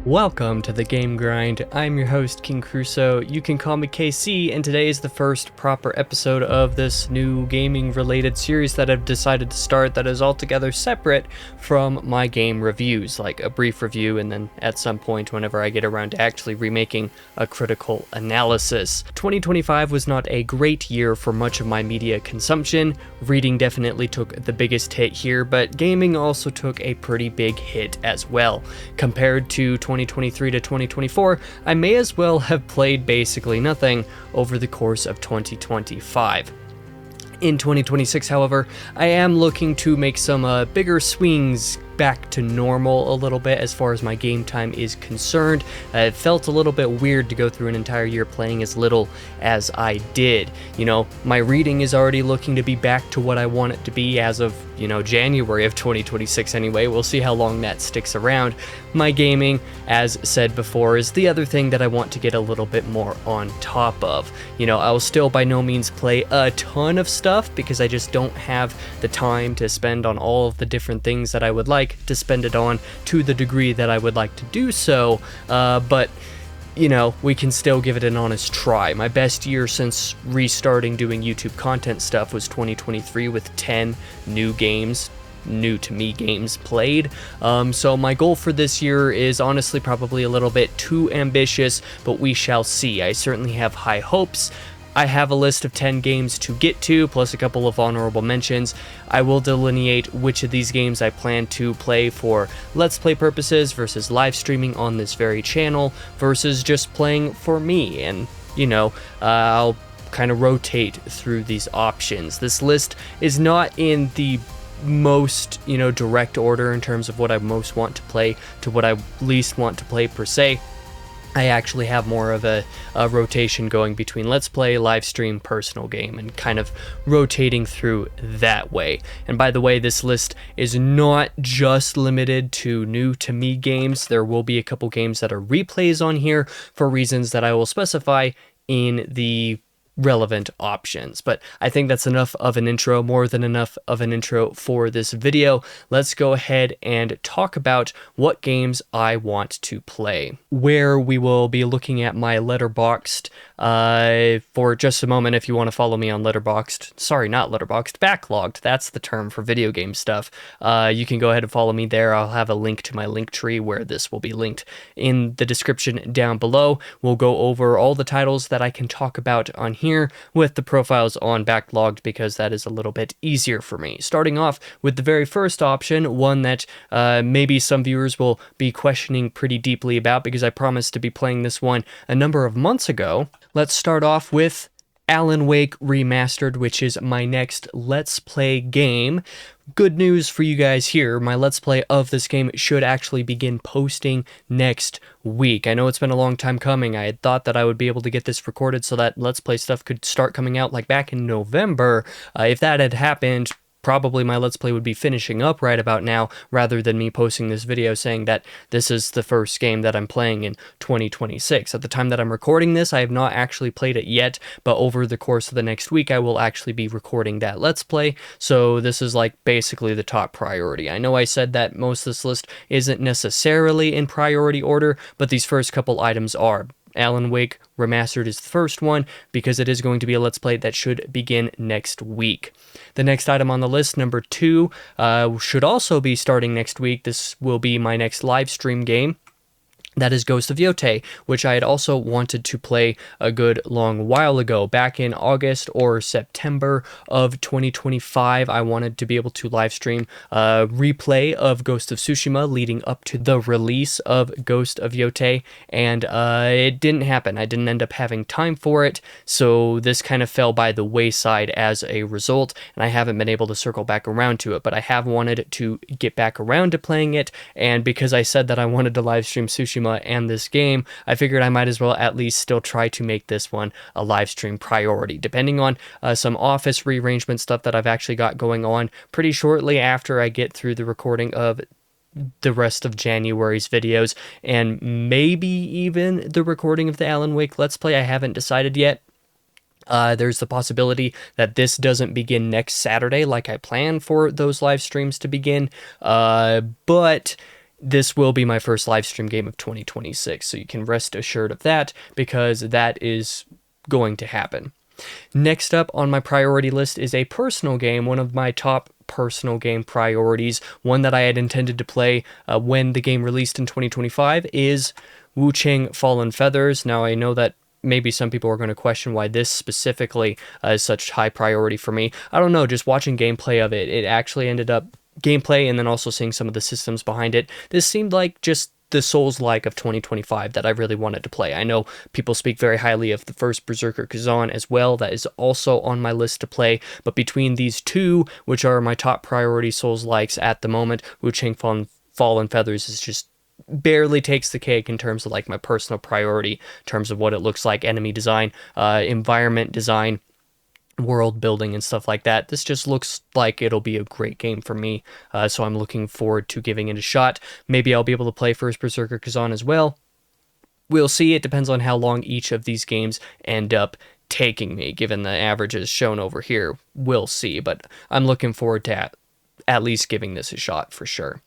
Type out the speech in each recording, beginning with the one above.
Welcome to the Game Grind. I'm your host, King Crusoe. You can call me KC, and today is the first proper episode of this new gaming-related series that I've decided to start that is altogether separate from my game reviews, like a brief review, and then at some point whenever I get around to actually remaking a critical analysis. 2025 was not a great year for much of my media consumption. Reading definitely took the biggest hit here, but gaming also took a pretty big hit as well. Compared to 2023 to 2024, I may as well have played basically nothing over the course of 2025. In 2026, however, I am looking to make some bigger swings back to normal a little bit as far as my game time is concerned. It felt a little bit weird to go through an entire year playing as little as I did. You know, my reading is already looking to be back to what I want it to be as of, January of 2026 anyway. We'll see how long that sticks around. My gaming, as said before, is the other thing that I want to get a little bit more on top of. I will still by no means play a ton of stuff because I just don't have the time to spend on all of the different things that I would like to spend it on to the degree that I would like to do so, but we can still give it an honest try. My best year since restarting doing YouTube content stuff was 2023 with 10 new to me games played. So my goal for this year is honestly probably a little bit too ambitious, but we shall see. I certainly have high hopes. I have a list of 10 games to get to, plus a couple of honorable mentions. I will delineate which of these games I plan to play for Let's Play purposes versus live streaming on this very channel versus just playing for me. And, I'll kind of rotate through these options. This list is not in the most, direct order in terms of what I most want to play to what I least want to play per se. I actually have more of a rotation going between Let's Play, live stream, personal game, and kind of rotating through that way. And by the way, this list is not just limited to new to me games. There will be a couple games that are replays on here for reasons that I will specify in the relevant options. But I think that's enough of an intro, more than enough of an intro for this video. Let's go ahead and talk about what games I want to play, where we will be looking at my Letterboxd for just a moment. If you want to follow me on Letterboxd, sorry, not Letterboxd, Backlogged, that's the term for video game stuff. You can go ahead and follow me there. I'll have a link to my link tree where this will be linked in the description down below. We'll go over all the titles that I can talk about on here with the profiles on Backlogged because that is a little bit easier for me. Starting off with the very first option, one that maybe some viewers will be questioning pretty deeply about because I promised to be playing this one a number of months ago. Let's start off with Alan Wake Remastered, which is my next Let's Play game. Good news for you guys here, my Let's Play of this game should actually begin posting next week. I know it's been a long time coming. I had thought that I would be able to get this recorded so that Let's Play stuff could start coming out like back in November. If that had happened, probably my Let's Play would be finishing up right about now, rather than me posting this video saying that this is the first game that I'm playing in 2026. At the time that I'm recording this, I have not actually played it yet, but over the course of the next week, I will actually be recording that Let's Play, so this is like basically the top priority. I know I said that most of this list isn't necessarily in priority order, but these first couple items are. Alan Wake Remastered is the first one because it is going to be a Let's Play that should begin next week. The next item on the list, number 2, should also be starting next week. This will be my next live stream game. That is Ghost of Yotei, which I had also wanted to play a good long while ago. Back in August or September of 2025, I wanted to be able to live stream a replay of Ghost of Tsushima leading up to the release of Ghost of Yotei, and it didn't happen. I didn't end up having time for it, so this kind of fell by the wayside as a result, and I haven't been able to circle back around to it, but I have wanted to get back around to playing it, and because I said that I wanted to live stream Tsushima and this game, I figured I might as well at least still try to make this one a live stream priority. Depending on some office rearrangement stuff that I've actually got going on pretty shortly after I get through the recording of the rest of January's videos, and maybe even the recording of the Alan Wake Let's Play, I haven't decided yet. There's the possibility that this doesn't begin next Saturday like I plan for those live streams to begin, but this will be my first live stream game of 2026, so you can rest assured of that, because that is going to happen. Next up on my priority list is a personal game, one of my top personal game priorities, one that I had intended to play when the game released in 2025, is Wuchang Fallen Feathers. Now, I know that maybe some people are going to question why this specifically is such high priority for me. I don't know, just watching gameplay of it, it actually ended up gameplay and then also seeing some of the systems behind it. This seemed like just the Souls-like of 2025 that I really wanted to play. I know people speak very highly of the first Berserker Kazan as well. That is also on my list to play. But between these two, which are my top priority Souls-likes at the moment, Wuchang Fallen Feathers is just barely takes the cake in terms of like my personal priority, in terms of what it looks like, enemy design, environment design, world building and stuff like that. This just looks like it'll be a great game for me, so I'm looking forward to giving it a shot. Maybe I'll be able to play first Berserker Kazan as well. We'll see. It depends on how long each of these games end up taking me, given the averages shown over here. We'll see, but I'm looking forward to at least giving this a shot for sure.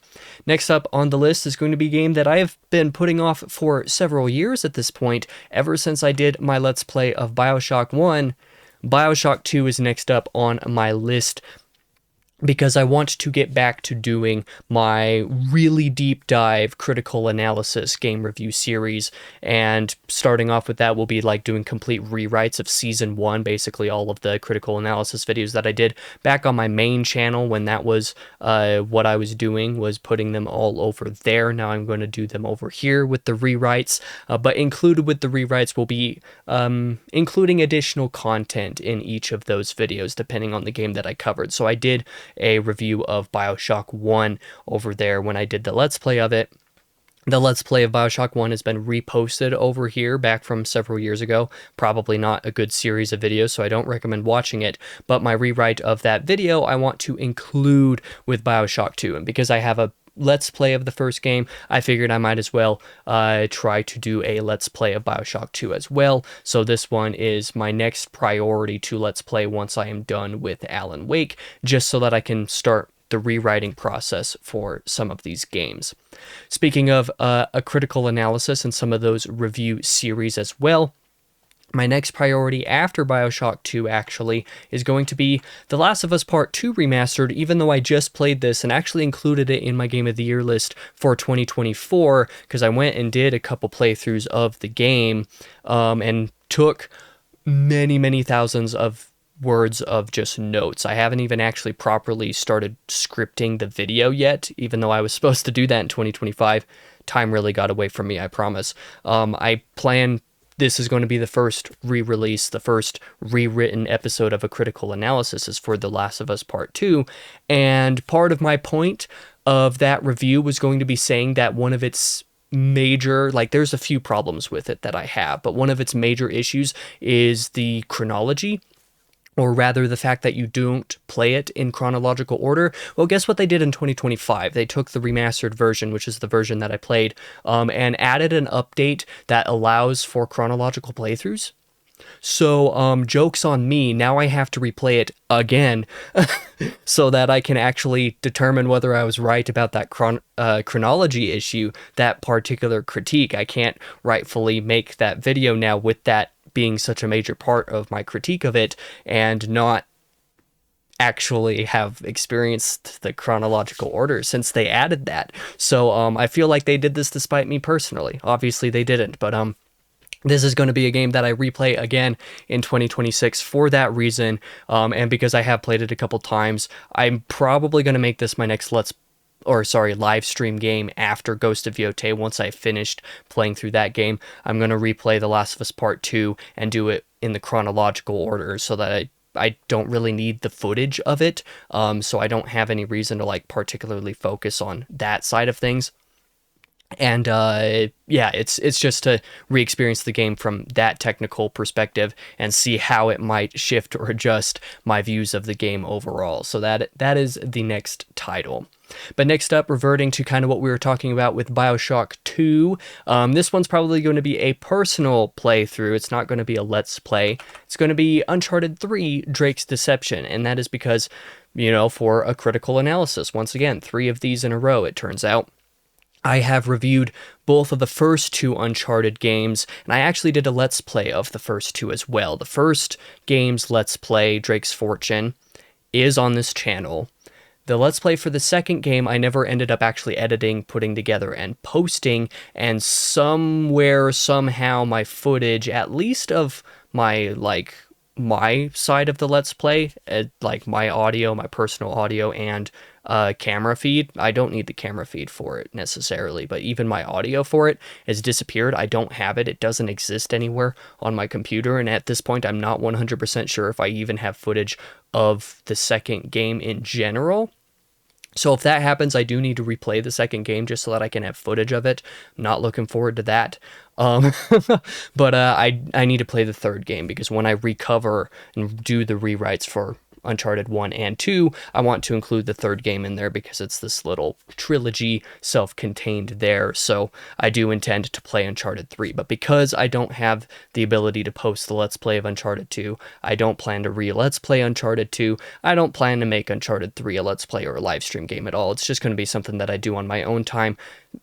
Next up on the list is going to be a game that I have been putting off for several years at this point, ever since I did my Let's Play of BioShock 1. BioShock 2 is next up on my list, because I want to get back to doing my really deep dive critical analysis game review series, and starting off with that will be like doing complete rewrites of season 1, basically all of the critical analysis videos that I did back on my main channel when that was what I was doing, was putting them all over there. Now I'm going to do them over here with the rewrites, but included with the rewrites will be including additional content in each of those videos depending on the game that I covered. So I did a review of BioShock 1 over there when I did the Let's Play of it. The Let's Play of BioShock 1 has been reposted over here back from several years ago. Probably not a good series of videos, so I don't recommend watching it. But my rewrite of that video I want to include with BioShock 2. And because I have a Let's Play of the first game, I figured I might as well try to do a Let's Play of BioShock 2 as well. So this one is my next priority to Let's Play once I am done with Alan Wake, just so that I can start the rewriting process for some of these games. Speaking of a critical analysis and some of those review series as well, my next priority after BioShock 2 actually is going to be The Last of Us Part 2 Remastered, even though I just played this and actually included it in my Game of the Year list for 2024, because I went and did a couple playthroughs of the game and took many thousands of words of just notes. I haven't even actually properly started scripting the video yet, even though I was supposed to do that in 2025. Time really got away from me, I promise. I plan this is going to be the first re-release, the first rewritten episode of a critical analysis is for The Last of Us Part 2, and part of my point of that review was going to be saying that one of its major, like there's a few problems with it that I have, but one of its major issues is the chronology, or rather the fact that you don't play it in chronological order. Well, guess what they did in 2025? They took the remastered version, which is the version that I played, and added an update that allows for chronological playthroughs. So, joke's on me, now I have to replay it again so that I can actually determine whether I was right about that chronology issue, that particular critique. I can't rightfully make that video now with that being such a major part of my critique of it, and not actually have experienced the chronological order since they added that. So I feel like they did this despite me personally. Obviously they didn't, but this is going to be a game that I replay again in 2026 for that reason, and because I have played it a couple times. I'm probably going to make this my next live stream game after Ghost of Yotei. Once I finished playing through that game, I'm going to replay The Last of Us Part 2 and do it in the chronological order so that I don't really need the footage of it, so I don't have any reason to like particularly focus on that side of things. And yeah, it's just to re-experience the game from that technical perspective and see how it might shift or adjust my views of the game overall. So that is the next title. But next up, reverting to kind of what we were talking about with BioShock 2, this one's probably going to be a personal playthrough. It's not going to be a Let's Play. It's going to be Uncharted 3, Drake's Deception, and that is because, you know, for a critical analysis, once again, 3 of these in a row, it turns out. I have reviewed both of the first two Uncharted games, and I actually did a Let's Play of the first two as well. The first game's Let's Play, Drake's Fortune, is on this channel. The Let's Play for the second game, I never ended up actually editing, putting together, and posting, and somewhere, somehow, my footage, at least of my, my side of the Let's Play, like my audio, my personal audio, and camera feed. I don't need the camera feed for it necessarily, but even my audio for it has disappeared. I don't have it. It doesn't exist anywhere on my computer, and at this point, I'm not 100% sure if I even have footage of the second game in general. So if that happens, I do need to replay the second game just so that I can have footage of it. I'm not looking forward to that. But I need to play the third game because when I recover and do the rewrites for Uncharted 1 and 2, I want to include the third game in there because it's this little trilogy self-contained there. So I do intend to play Uncharted 3, but because I don't have the ability to post the Let's Play of Uncharted 2, I don't plan to Let's Play Uncharted 2. I don't plan to make Uncharted 3 a Let's Play or a live stream game at all. It's just going to be something that I do on my own time.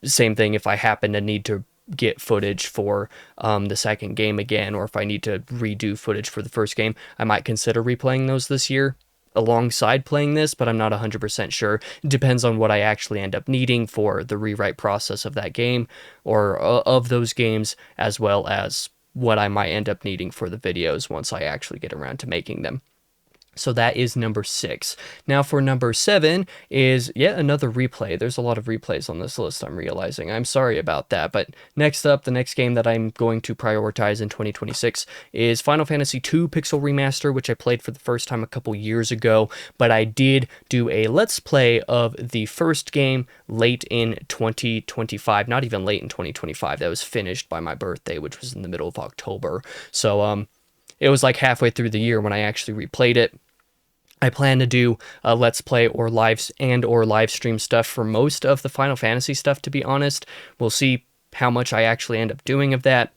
Same thing if I happen to need to get footage for the second game again, or if I need to redo footage for the first game, I might consider replaying those this year alongside playing this, but I'm not 100% sure. It depends on what I actually end up needing for the rewrite process of that game, or of those games, as well as what I might end up needing for the videos once I actually get around to making them. So that is number 6. Now for number 7 is yet another replay. There's a lot of replays on this list, I'm realizing. I'm sorry about that. But next up, the next game that I'm going to prioritize in 2026 is Final Fantasy II Pixel Remaster, which I played for the first time a couple years ago. But I did do a Let's Play of the first game late in 2025. Not even late in 2025. That was finished by my birthday, which was in the middle of October. So it was like halfway through the year when I actually replayed it. I plan to do a Let's Play or live stream stuff for most of the Final Fantasy stuff, to be honest. We'll see how much I actually end up doing of that.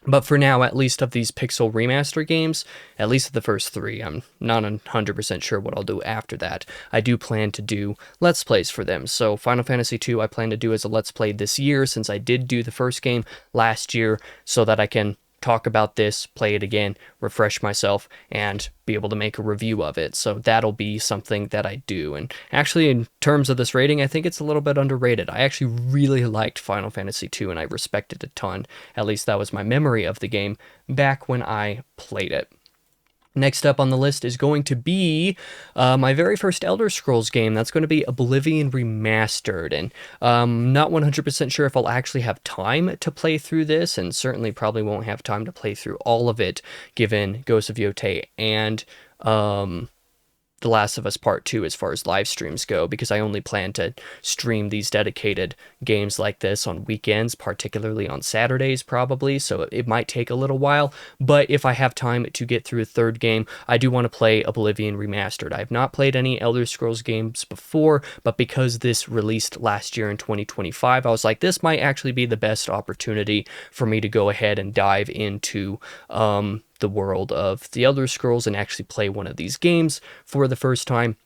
But for now, at least of these Pixel Remaster games, at least of the first 3, I'm not 100% sure what I'll do after that. I do plan to do Let's Plays for them. So Final Fantasy II I plan to do as a Let's Play this year, since I did do the first game last year, so that I can talk about this, play it again, refresh myself, and be able to make a review of it. So that'll be something that I do. And actually, in terms of this rating, I think it's a little bit underrated. I actually really liked Final Fantasy II, and I respect it a ton. At least that was my memory of the game back when I played it. Next up on the list is going to be my very first Elder Scrolls game. That's going to be Oblivion Remastered, and not 100% sure if I'll actually have time to play through this, and certainly probably won't have time to play through all of it, given Ghost of Yotei and The Last of Us Part 2 as far as live streams go, because I only plan to stream these dedicated games like this on weekends, particularly on Saturdays probably, so it might take a little while. But if I have time to get through a third game, I do want to play Oblivion Remastered. I have not played any Elder Scrolls games before, but because this released last year in 2025, I was like, this might actually be the best opportunity for me to go ahead and dive into the world of the Elder Scrolls and actually play one of these games for the first time.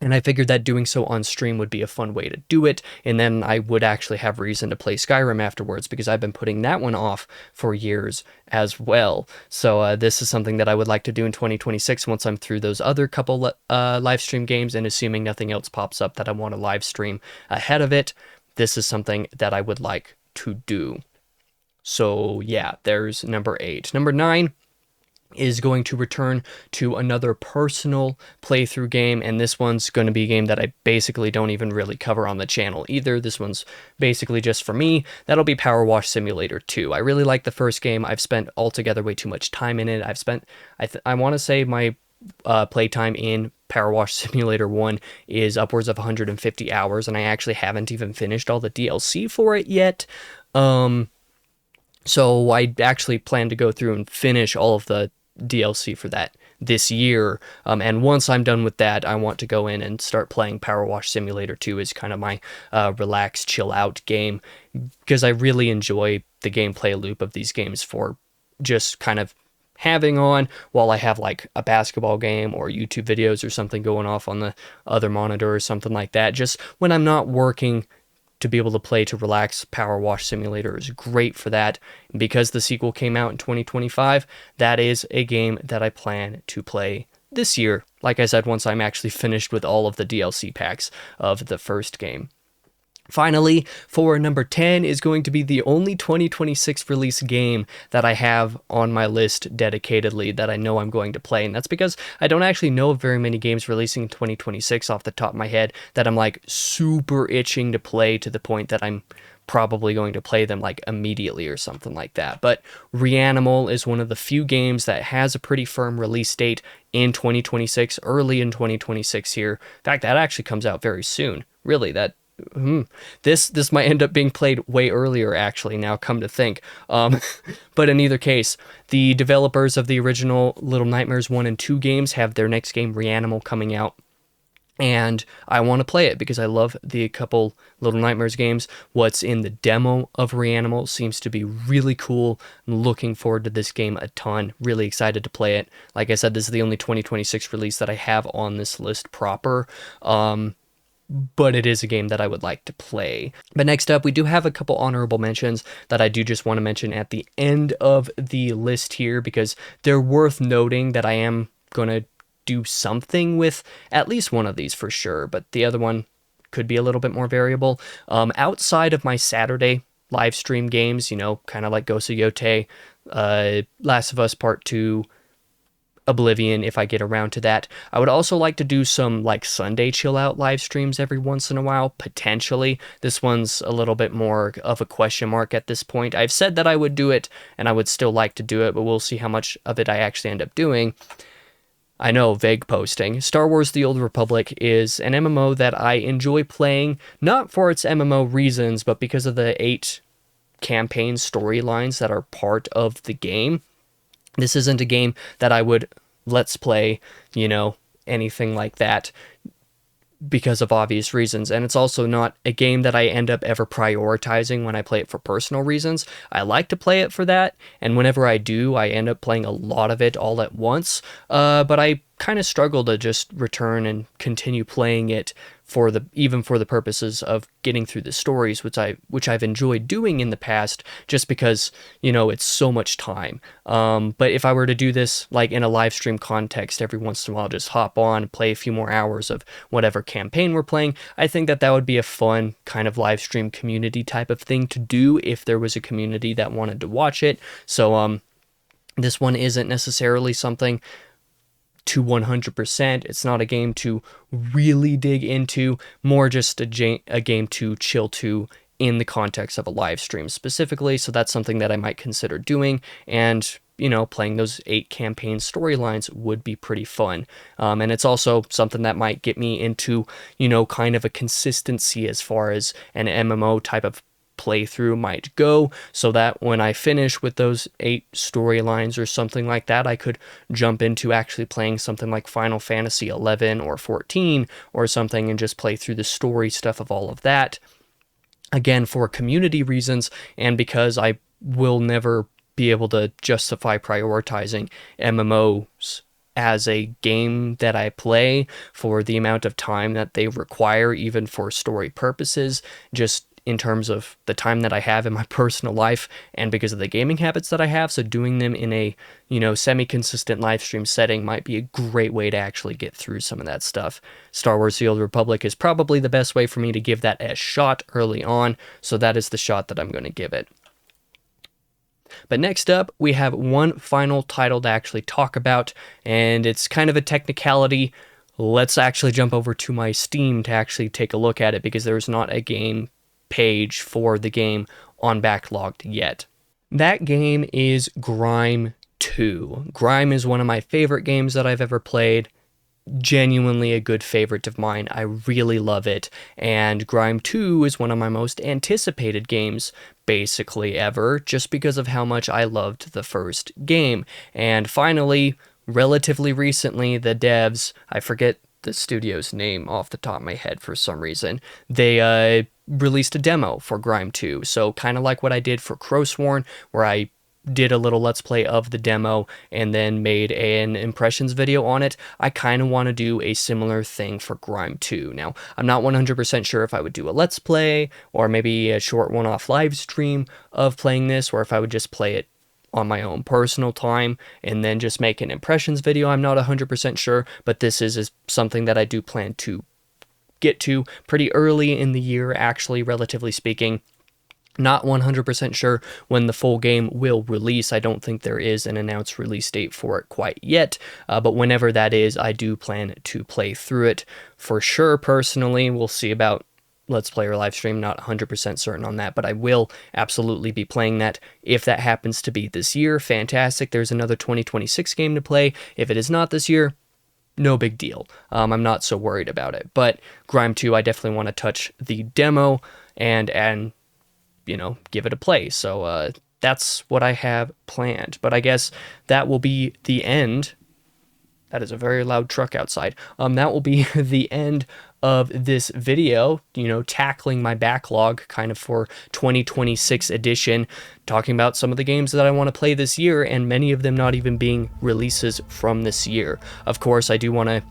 And I figured that doing so on stream would be a fun way to do it, and then I would actually have reason to play Skyrim afterwards, because I've been putting that one off for years as well. So this is something that I would like to do in 2026 once I'm through those other couple live stream games, and assuming nothing else pops up that I want to live stream ahead of it, this is something that I would like to do. So yeah, there's number 8. Number 9 is going to return to another personal playthrough game, and this one's going to be a game that I basically don't even really cover on the channel either. This one's basically just for me. That'll be Power Wash Simulator 2. I really like the first game. I've spent altogether way too much time in it. I want to say my playtime in Power Wash Simulator 1 is upwards of 150 hours, and I actually haven't even finished all the DLC for it yet. So I actually plan to go through and finish all of the DLC for that this year, and once I'm done with that, I want to go in and start playing Power Wash Simulator 2 as kind of my relax, chill out game, because I really enjoy the gameplay loop of these games for just kind of having on while I have like a basketball game or YouTube videos or something going off on the other monitor or something like that, just when I'm not working to be able to play to relax. Power Wash Simulator is great for that. And because the sequel came out in 2025, that is a game that I plan to play this year. Like I said, once I'm actually finished with all of the DLC packs of the first game. Finally, for number 10 is going to be the only 2026 release game that I have on my list dedicatedly that I know I'm going to play. And that's because I don't actually know of very many games releasing in 2026 off the top of my head that I'm like super itching to play to the point that I'm probably going to play them like immediately or something like that. But Reanimal is one of the few games that has a pretty firm release date in 2026, early in 2026 here. In fact, that actually comes out very soon. Really, this might end up being played way earlier, actually, now come to think. But in either case, the developers of the original Little Nightmares 1 and 2 games have their next game, Reanimal, coming out. And I want to play it because I love the couple Little Nightmares games. What's in the demo of Reanimal seems to be really cool. I'm looking forward to this game a ton. Really excited to play it. Like I said, this is the only 2026 release that I have on this list proper. But it is a game that I would like to play. But next up, we do have a couple honorable mentions that I do just want to mention at the end of the list here because they're worth noting that I am going to do something with at least one of these for sure, but the other one could be a little bit more variable. Outside of my Saturday live stream games, you know, kind of like Ghost of Yote, Last of Us Part 2, Oblivion, if I get around to that. I would also like to do some like Sunday chill out live streams every once in a while, potentially. This one's a little bit more of a question mark at this point. I've said that I would do it and I would still like to do it, but we'll see how much of it I actually end up doing. I know, vague posting. Star Wars The Old Republic is an MMO that I enjoy playing, not for its MMO reasons, but because of the 8 campaign storylines that are part of the game. This isn't a game that I would let's play, you know, anything like that because of obvious reasons. And it's also not a game that I end up ever prioritizing when I play it for personal reasons. I like to play it for that, and whenever I do, I end up playing a lot of it all at once. But I kind of struggle to just return and continue playing it for even for the purposes of getting through the stories, which I've enjoyed doing in the past, just because, you know, it's so much time. But if I were to do this like in a live stream context every once in a while, just hop on and play a few more hours of whatever campaign we're playing, I think that would be a fun kind of live stream community type of thing to do if there was a community that wanted to watch it. So this one isn't necessarily something to 100%. It's not a game to really dig into, more just a game to chill to in the context of a live stream specifically. So that's something that I might consider doing, and you know, playing those 8 campaign storylines would be pretty fun. And it's also something that might get me into, you know, kind of a consistency as far as an MMO type of playthrough might go, so that when I finish with those 8 storylines or something like that, I could jump into actually playing something like Final Fantasy 11 or 14 or something and just play through the story stuff of all of that. Again, for community reasons, and because I will never be able to justify prioritizing MMOs as a game that I play for the amount of time that they require, even for story purposes, just in terms of the time that I have in my personal life and because of the gaming habits that I have. So doing them in a, you know, semi-consistent live stream setting might be a great way to actually get through some of that stuff. Star Wars The Old Republic is probably the best way for me to give that a shot early on, so that is the shot that I'm going to give it. But next up, we have one final title to actually talk about, and it's kind of a technicality. Let's actually jump over to my Steam to actually take a look at it, because there's not a game page for the game on Backlogged yet. That game is Grime 2. Grime is one of my favorite games that I've ever played. Genuinely a good favorite of mine. I really love it. And Grime 2 is one of my most anticipated games basically ever, just because of how much I loved the first game. And finally, relatively recently, the devs, I forget the studio's name off the top of my head for some reason, they released a demo for Grime 2. So kind of like what I did for Crowsworn, where I did a little Let's Play of the demo and then made an impressions video on it, I kind of want to do a similar thing for Grime 2. Now, I'm not 100% sure if I would do a Let's Play or maybe a short one-off live stream of playing this, or if I would just play it on my own personal time and then just make an impressions video. I'm not 100% sure, but this is something that I do plan to get to pretty early in the year, actually, relatively speaking. Not 100% sure when the full game will release. I don't think there is an announced release date for it quite yet, but whenever that is, I do plan to play through it for sure. Personally, we'll see about Let's Play or live stream, not 100% certain on that, but I will absolutely be playing that. If that happens to be this year, fantastic. There's another 2026 game to play. If it is not this year, no big deal. I'm not so worried about it. But Grime 2, I definitely want to touch the demo and you know, give it a play. So that's what I have planned. But I guess that will be the end. That is a very loud truck outside. That will be the end of this video, you know, tackling my backlog kind of for 2026 edition, talking about some of the games that I want to play this year, and many of them not even being releases from this year. Of course, I do want to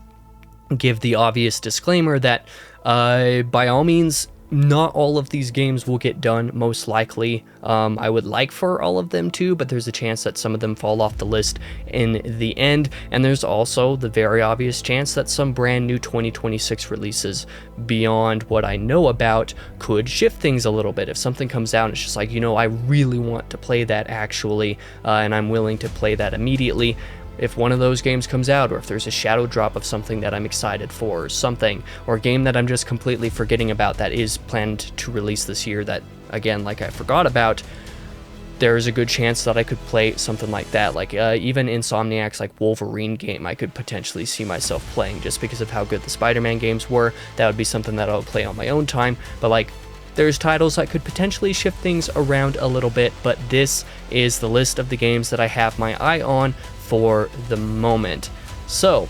give the obvious disclaimer that by all means, not all of these games will get done, most likely. I would like for all of them to, but there's a chance that some of them fall off the list in the end, and there's also the very obvious chance that some brand new 2026 releases beyond what I know about could shift things a little bit. If something comes out and it's just like, you know, I really want to play that actually, and I'm willing to play that immediately. If one of those games comes out, or if there's a shadow drop of something that I'm excited for, or something, or a game that I'm just completely forgetting about that is planned to release this year that, again, like I forgot about, there is a good chance that I could play something like that. Like even Insomniac's like Wolverine game, I could potentially see myself playing just because of how good the Spider-Man games were. That would be something that I would play on my own time. But like, there's titles that could potentially shift things around a little bit, but this is the list of the games that I have my eye on for the moment. So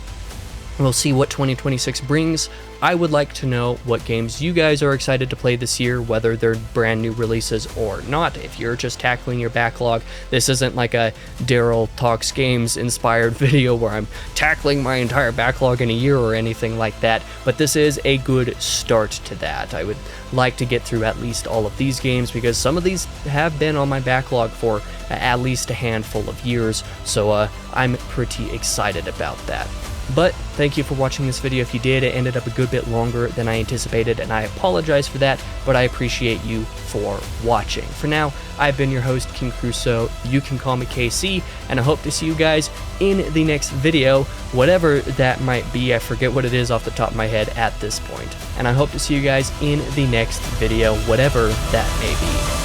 we'll see what 2026 brings. I would like to know what games you guys are excited to play this year, whether they're brand new releases or not. If you're just tackling your backlog, this isn't like a Daryl Talks Games inspired video where I'm tackling my entire backlog in a year or anything like that, but this is a good start to that. I would like to get through at least all of these games because some of these have been on my backlog for at least a handful of years, so I'm pretty excited about that. But thank you for watching this video. If you did, it ended up a good bit longer than I anticipated, and I apologize for that, but I appreciate you for watching. For now, I've been your host, King Crusoe. You can call me KC, and I hope to see you guys in the next video, whatever that might be. I forget what it is off the top of my head at this point. And I hope to see you guys in the next video, whatever that may be.